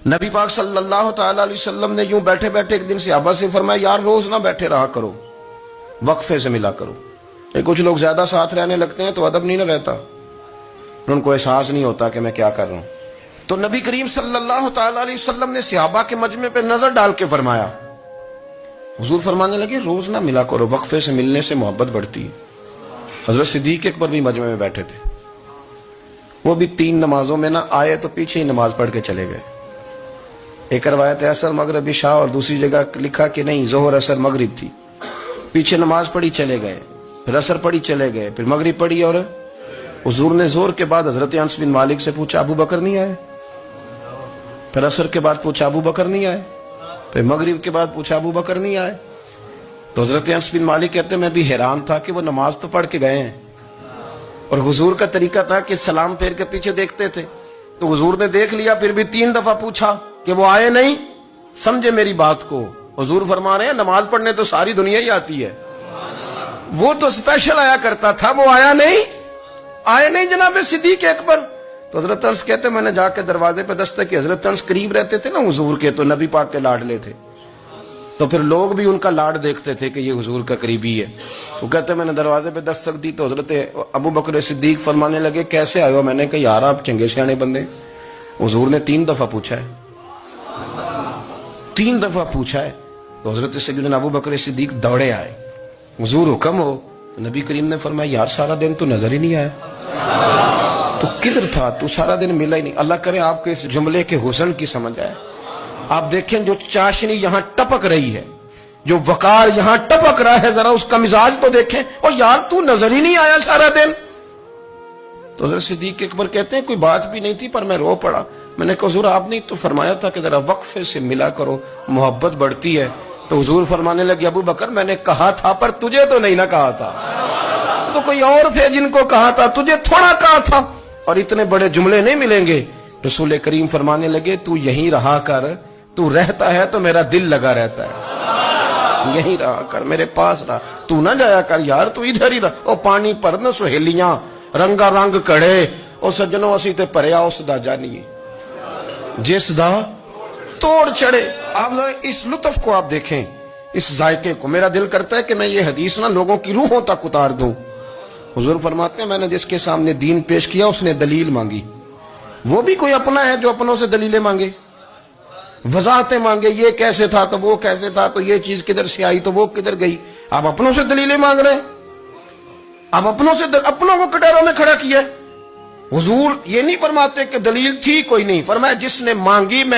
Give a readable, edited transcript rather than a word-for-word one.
نبی پاک صلی اللہ تعالی علیہ وسلم نے یوں بیٹھے بیٹھے ایک دن صحابہ سے فرمایا یار روز نہ بیٹھے رہا کرو، وقفے سے ملا کرو۔ کچھ لوگ زیادہ ساتھ رہنے لگتے ہیں تو ادب نہیں نہ رہتا، ان کو احساس نہیں ہوتا کہ میں کیا کر رہا ہوں۔ تو نبی کریم صلی اللہ تعالی علیہ وسلم نے صحابہ کے مجمع پہ نظر ڈال کے فرمایا، حضور فرمانے لگے روز نہ ملا کرو، وقفے سے ملنے سے محبت بڑھتی ہے۔ حضرت صدیق اکبر بھی مجمع میں بیٹھے تھے، وہ بھی 3 نمازوں میں نہ آئے تو پیچھے ہی نماز پڑھ کے چلے گئے۔ ایک روایت ہے عصر مغرب عشاء، اور دوسری جگہ لکھا کہ نہیں ظہر عصر مغرب تھی، پیچھے نماز پڑھی چلے گئے، پھر عصر پڑھی چلے گئے، پھر مغرب پڑھی، اور حضور نے ظہر کے بعد حضرت انس بن مالک سے پوچھا ابو بکر نہیں آئے؟ پھر عصر کے بعد پوچھا ابو بکر نہیں آئے؟ پھر مغرب کے بعد پوچھا ابو بکر نہیں آئے؟ تو حضرت انس بن مالک کہتے ہیں میں بھی حیران تھا کہ وہ نماز تو پڑھ کے گئے ہیں، اور حضور کا طریقہ تھا کہ سلام پھیر کے پیچھے دیکھتے تھے، تو حضور نے دیکھ لیا، پھر بھی 3 دفعہ پوچھا کہ وہ آئے نہیں؟ سمجھے میری بات کو؟ حضور فرما رہے ہیں نماز پڑھنے تو ساری دنیا ہی آتی ہے، وہ تو اسپیشل آیا کرتا تھا، وہ آیا نہیں؟ آئے نہیں جناب صدیق اکبر؟ تو حضرت انس کہتے میں نے جا کے دروازے پہ دستک کی، حضرت انس قریب رہتے تھے نا حضور کے، تو نبی پاک کے لاڈلے تھے، تو پھر لوگ بھی ان کا لاڈ دیکھتے تھے کہ یہ حضور کا قریبی ہے۔ تو کہتے میں نے دروازے پہ دستک دی تو حضرت ابو بکر صدیق فرمانے لگے کیسے آئے ہو؟ میں نے کہا یار آپ چنگے سیانے بندے، حضور نے 3 دفعہ پوچھا ہے، 3 دفعہ پوچھا ہے۔ تو حضرت سیدنا ابو بکر صدیق دوڑے آئے، حضور حکم ہو؟ تو نبی کریم نے فرمایا یار سارا دن تو نظر ہی نہیں آیا، تو کدھر تھا تو؟ سارا دن ملا ہی نہیں۔ اللہ کرے آپ کے اس جملے کے حسن کی سمجھ آئے۔ آپ دیکھیں جو چاشنی یہاں ٹپک رہی ہے، جو وقار یہاں ٹپک رہا ہے، ذرا اس کا مزاج تو دیکھیں، اور یار تو نظر ہی نہیں آیا سارا دن۔ تو حضرت صدیق اکبر کہتے ہیں کوئی بات بھی نہیں تھی پر میں رو پڑا۔ میں نے کہا حضور آپ نے تو فرمایا تھا کہ ذرا وقفے سے ملا کرو، محبت بڑھتی ہے۔ تو حضور فرمانے لگے ابو بکر میں نے کہا تھا پر تجھے تو نہیں نہ کہا تھا، تو کوئی اور تھے جن کو کہا تھا، تجھے تھوڑا کہا تھا، اور اتنے بڑے جملے نہیں ملیں گے۔ رسول کریم فرمانے لگے تو یہیں رہا کر، تو رہتا ہے تو میرا دل لگا رہتا ہے، یہیں رہا کر، میرے پاس رہا، تو نہ جایا کر یار، تو ادھر ہی رہا۔ او پانی پرن سہیلیاں رنگا رنگ کڑے، او سجنوں اسی تے پریا اس دا جانیے جس دا توڑ چڑھے۔ آپ ذرا اس لطف کو آپ دیکھیں، اس ذائقے کو۔ میرا دل کرتا ہے کہ میں یہ حدیث نہ لوگوں کی روحوں تک اتار دوں۔ حضور فرماتے ہیں میں نے جس کے سامنے دین پیش کیا اس نے دلیل مانگی، وہ بھی کوئی اپنا ہے جو اپنوں سے دلیلیں مانگے، وضاحتیں مانگے، یہ کیسے تھا تو وہ کیسے تھا، تو یہ چیز کدھر سے آئی تو وہ کدھر گئی۔ آپ اپنوں سے دلیلیں مانگ رہے ہیں، آپ اپنوں سے اپنوں کو کٹوروں میں کھڑا کیا ہے۔ حضور یہ نہیں فرماتے کہ دلیل تھی کوئی نہیں، فرمایا جس نے مانگی میں